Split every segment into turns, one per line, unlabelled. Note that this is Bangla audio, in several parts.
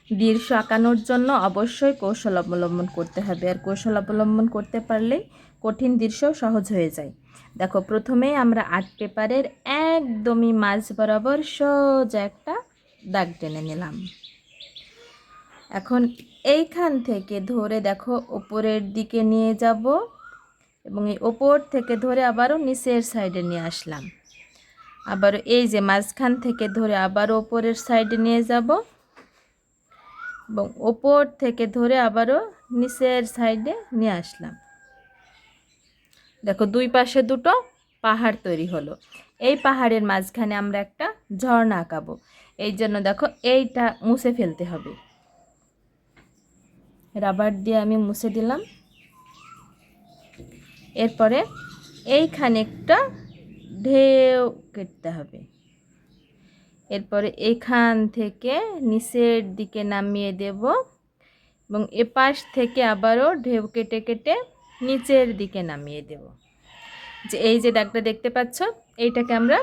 দৃশ্য আঁকানোর জন্য অবশ্যই কৌশল অবলম্বন করতে হবে, আর কৌশল অবলম্বন করতে পারলেই কঠিন দৃশ্য সহজ হয়ে যায়। দেখো, প্রথমেই আমরা আর্ট পেপারের একদমই মাঝ বরাবর সোজা একটা দাগ টেনে নিলাম। এখন এইখান থেকে ধরে দেখো ওপরের দিকে নিয়ে যাব এবং এই ওপর থেকে ধরে আবারও নিচের সাইডে নিয়ে আসলাম। আবারও এই যে মাঝখান থেকে ধরে আবারও ওপরের সাইডে নিয়ে যাব এবং ওপর থেকে ধরে আবারও নিচের সাইডে নিয়ে আসলাম। দেখো, দুই পাশে দুটো পাহাড় তৈরি হলো। এই পাহাড়ের মাঝখানে আমরা একটা ঝর্ণা আঁকাবো। এই জন্য দেখো এইটা মুছে ফেলতে হবে। রাবার দিয়ে আমি মুছে দিলাম। এরপরে এইখানে একটা ঢেউ কেটে হবে। এরপরে এখান থেকে নিচের দিকে নামিয়ে দেব এবং এপাশ থেকে আবারও ঢেউ কেটে কেটে নিচের দিকে নামিয়ে দেব। যে এই যে দাগটা দেখতে পাচ্ছ, এইটাকে আমরা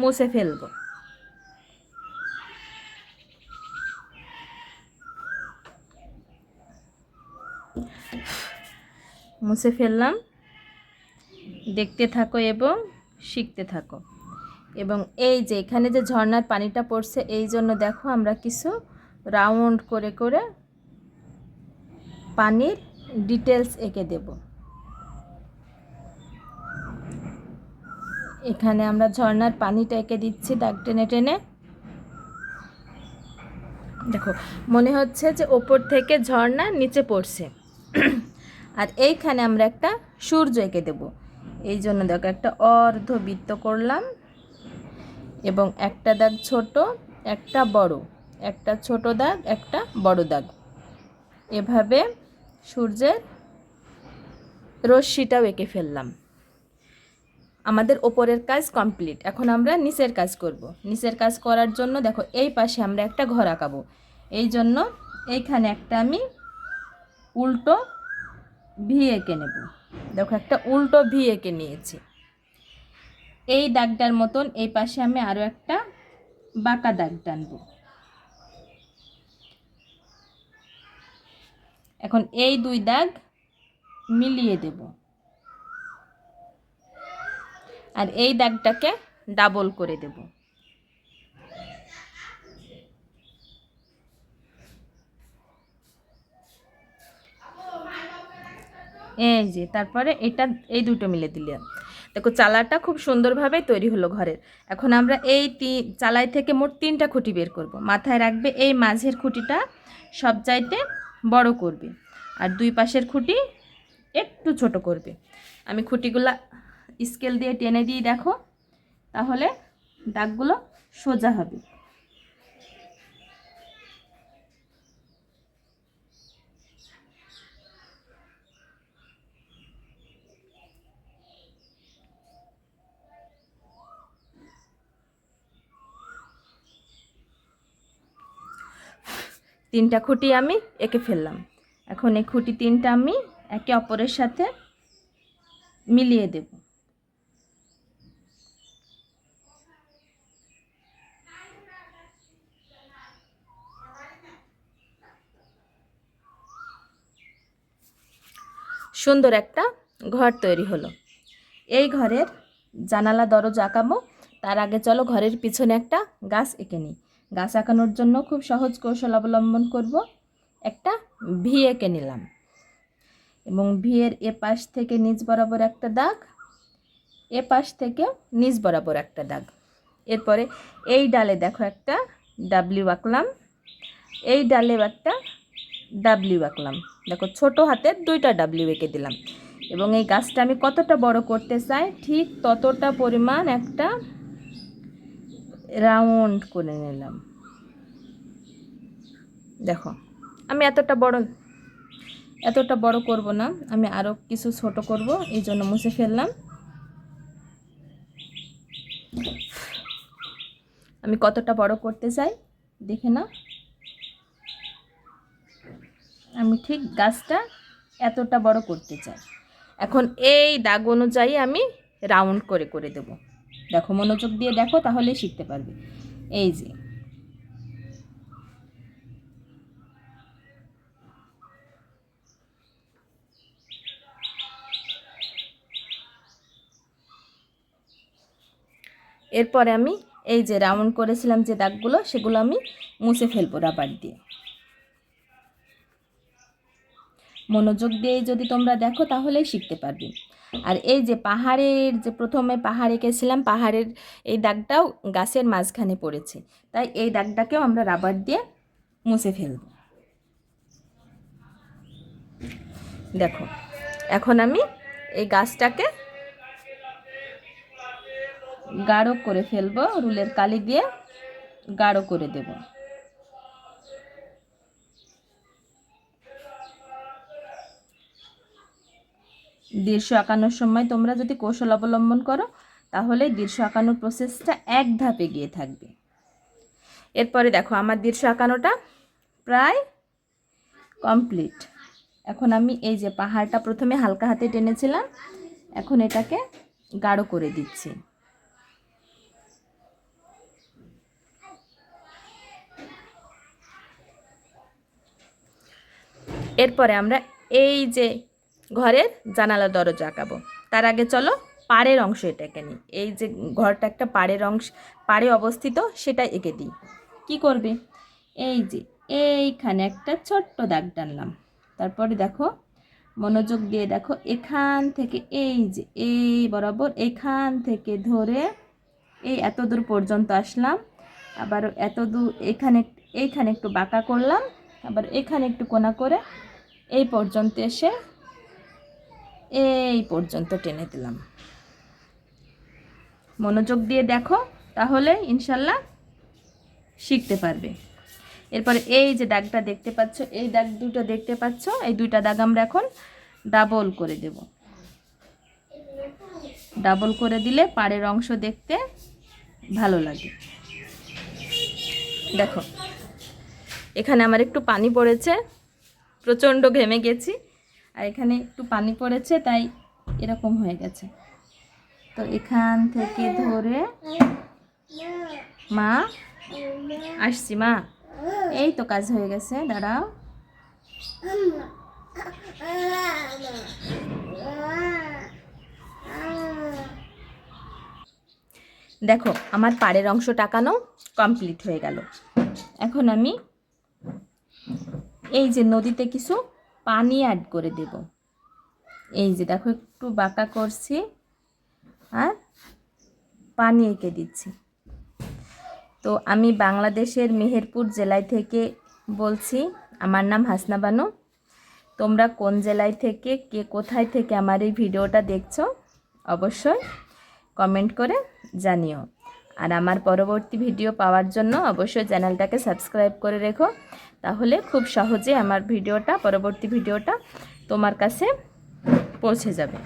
মুছে ফেলব। মুছে ফেললাম। দেখতে থাকো এবং শিখতে থাকো। এবং এই যে এখানে যে ঝর্ণার পানিটা পড়ছে, এই জন্য দেখো আমরা কিছু রাউন্ড করে করে পানির ডিটেলস এঁকে দেব। এখানে আমরা ঝর্ণার পানিটা এঁকে দিচ্ছি দাগ টেনে টেনে। দেখো, মনে হচ্ছে যে ওপর থেকে ঝর্ণা নিচে পড়ছে। আর এইখানে আমরা একটা সূর্য এঁকে দেব। এই জন্য দেখো একটা অর্ধবৃত্ত করলাম এবং একটা দাগ ছোট, একটা বড়, একটা ছোট দাগ, একটা বড় দাগ, এভাবে সূর্যের রশ্মিটাও এঁকে ফেললাম। আমাদের ওপরের কাজ কমপ্লিট। এখন আমরা নিচের কাজ করব। নিচের কাজ করার জন্য দেখো এই পাশে আমরা একটা ঘর আঁকাবো। এই জন্য এইখানে একটা আমি উল্টো ভি এঁকে নেব। দেখো, একটা উল্টো ভি এঁকে নিয়েছি। এই দাগটার মতন এই পাশে আমি আরও একটা বাঁকা দাগ টানব। এখন এই দুই দাগ মিলিয়ে দেব আর এই দাগটাকে ডাবল করে দেব। এই যে তারপরে এটা এই দুটো মিলে দিলাম। দেখো, চালাটা খুব সুন্দরভাবে তৈরি হলো ঘরের। এখন আমরা এই চালাই থেকে মোট 3টা খুঁটি বের করব। মাথায় রাখবে এই মাঝের খুঁটিটা সবচাইতে বড় করবে আর দুই পাশের খুঁটি একটু ছোট করবে। আমি খুঁটিগুলা স্কেল দিয়ে টেনে দিই, দেখো, তাহলে দাগগুলো সোজা হবে। তিনটা খুঁটি আমি এঁকে ফেললাম। এখন এই খুঁটি 3টা আমি একে অপরের সাথে মিলিয়ে দেব। সুন্দর একটা ঘর তৈরি হলো। এই ঘরের জানালা দরজা আঁকাবো। তার আগে চলো ঘরের পিছনে একটা গাছ এঁকে নিই। গাছ আঁকানোর জন্য খুব সহজ কৌশল অবলম্বন করব। একটা ভি এঁকে নিলাম এবং ভিয়ের এপাশ থেকে নিচ বরাবর একটা দাগ, এপাশ থেকেও নিচ বরাবর একটা দাগ। এরপরে এই ডালে দেখো একটা ডাব্লিউ আঁকলাম, এই ডালেও একটা ডাব্লিউ আঁকলাম। দেখো, ছোট হাতের 2টা ডাব্লিউ এঁকে দিলাম এবং এই গাছটা আমি কতটা বড় করতে চাই ঠিক ততটা পরিমাণ একটা রাউন্ড করে নিলাম। দেখো, আমি এতটা বড় করব না, আমি আরও কিছু ছোট করব, এই জন্য মুছে ফেললাম। আমি কতটা বড় করতে চাই দেখে নাও। আমি ঠিক গাছটা এতটা বড় করতে চাই। এখন এই দাগ অনুযায়ী আমি রাউন্ড করে করে দেব। দেখো, মনোযোগ দিয়ে দেখো, তাহলেই শিখতে পারবে। এই যে এরপরে আমি এই যে রাউন্ড করেছিলাম যে দাগগুলো, সেগুলো আমি মুছে ফেলবো রাবার দিয়ে। মনোযোগ দিয়ে যদি তোমরা দেখো তাহলেই শিখতে পারবে। আর এই যে পাহাড়ের যে প্রথমে পাহাড় এঁকেছিলাম, পাহাড়ের এই দাগটাও গাছের মাঝখানে পড়েছে, তাই এই দাগটাকেও আমরা রাবার দিয়ে মুছে ফেলব। দেখো এখন আমি এই গাছটাকে গাঢ় করে ফেলবো, রুলের কালি দিয়ে গাঢ় করে দেব। দৃশ্য আঁকানোর সময় তোমরা যদি কৌশল অবলম্বন করো তাহলে দৃশ্য আঁকানোর প্রসেসটা এক ধাপে গিয়ে থাকবে। এরপরে দেখো আমার দৃশ্য আঁকানোটা প্রায় কমপ্লিট। এখন আমি এই যে পাহাড়টা প্রথমে হালকা হাতে টেনেছিলাম, এখন এটাকে গাঢ় করে দিচ্ছি। এরপরে আমরা এই যে ঘরের জানালা দরজা আঁকাবো, তার আগে চলো পাড়ের অংশ এটাকে নিই। এই যে ঘরটা একটা পাড়ের অংশ, পাড়ে অবস্থিত, সেটা এঁকে দিই। কি করবে, এই যে এইখানে একটা ছোট্ট দাগ টানলাম, তারপরে দেখো মনোযোগ দিয়ে দেখো, এখান থেকে এই যে এই বরাবর এখান থেকে ধরে এই এত দূর পর্যন্ত আসলাম, আবার এত দূর এইখানে একটু বাঁকা করলাম, আবার এখানে একটু কোনা করে এই পর্যন্ত এসে এই পর্যন্ত টেনে দিলাম। মনোযোগ দিয়ে দেখো তাহলে ইনশাল্লাহ শিখতে পারবে। এরপরে এই যে দাগটা দেখতে পাচ্ছ, এই দাগ দুটো দেখতে পাচ্ছ, এই দুইটা দাগ আমরা এখন ডাবল করে দেব। ডাবল করে দিলে পাড়ের অংশ দেখতে ভালো লাগে। দেখো এখানে আমার একটু পানি পড়েছে, প্রচণ্ড ঘেমে গেছি, আর এখানে একটু পানি পড়েছে তাই এরকম হয়ে গেছে। তো এখান থেকে ধরে, মা আসছি মা, এই তো কাজ হয়ে গেছে, দাঁড়াও। দেখো আমার পাড়ের অংশ টাকানো কমপ্লিট হয়ে গেল। এখন আমি এই যে নদীতে কিছু পানি অ্যাড করে দেব। এই যে দেখো একটু বাঁকা করছি আর পানি এঁকে দিচ্ছি। তো আমি বাংলাদেশের মেহেরপুর জেলায় থেকে বলছি, আমার নাম হাসনা বানু। তোমরা কোন জেলায় থেকে, কে কোথায় থেকে আমার এই ভিডিওটা দেখছো অবশ্যই কমেন্ট করে জানিও। আর আমার পরবর্তী ভিডিও পাওয়ার জন্য অবশ্যই চ্যানেলটাকে সাবস্ক্রাইব করে রেখো, তাহলে খুব সহজে আমার পরবর্তী ভিডিওটা তোমার কাছে পৌঁছে যাবে।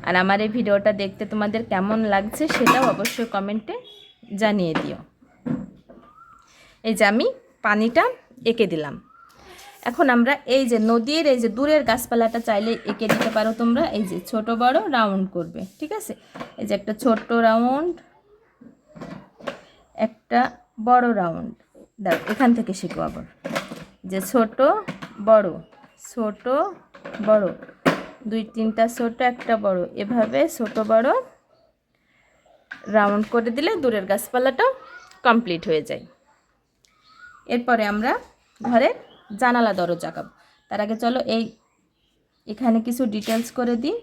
আর আমার এই ভিডিওটা দেখতে তোমাদের কেমন লাগছে সেটাও অবশ্যই কমেন্টে জানিয়ে দিও। এই যে আমি পানিটা এঁকে দিলাম। এখন আমরা এই যে নদীর এই যে দূরের গাছপালাটা চাইলে এঁকে দিতে পারো তোমরা। এই যে ছোট বড় রাউন্ড করবে, ঠিক আছে? এই যে একটা ছোট রাউন্ড, একটা বড় রাউন্ড। দেখো এখান থেকে শিখো আবার, যে ছোট বড়, ছোট বড়, দুই তিনটা ছোট একটা বড়, এভাবে ছোট বড় রাউন্ড করে দিলে দূরের গাছপালাটাও কমপ্লিট হয়ে যায়। এরপরে আমরা ঘরের জানালা দরজা আঁকাবো। তার আগে চলো এখানে কিছু ডিটেলস করে দিই।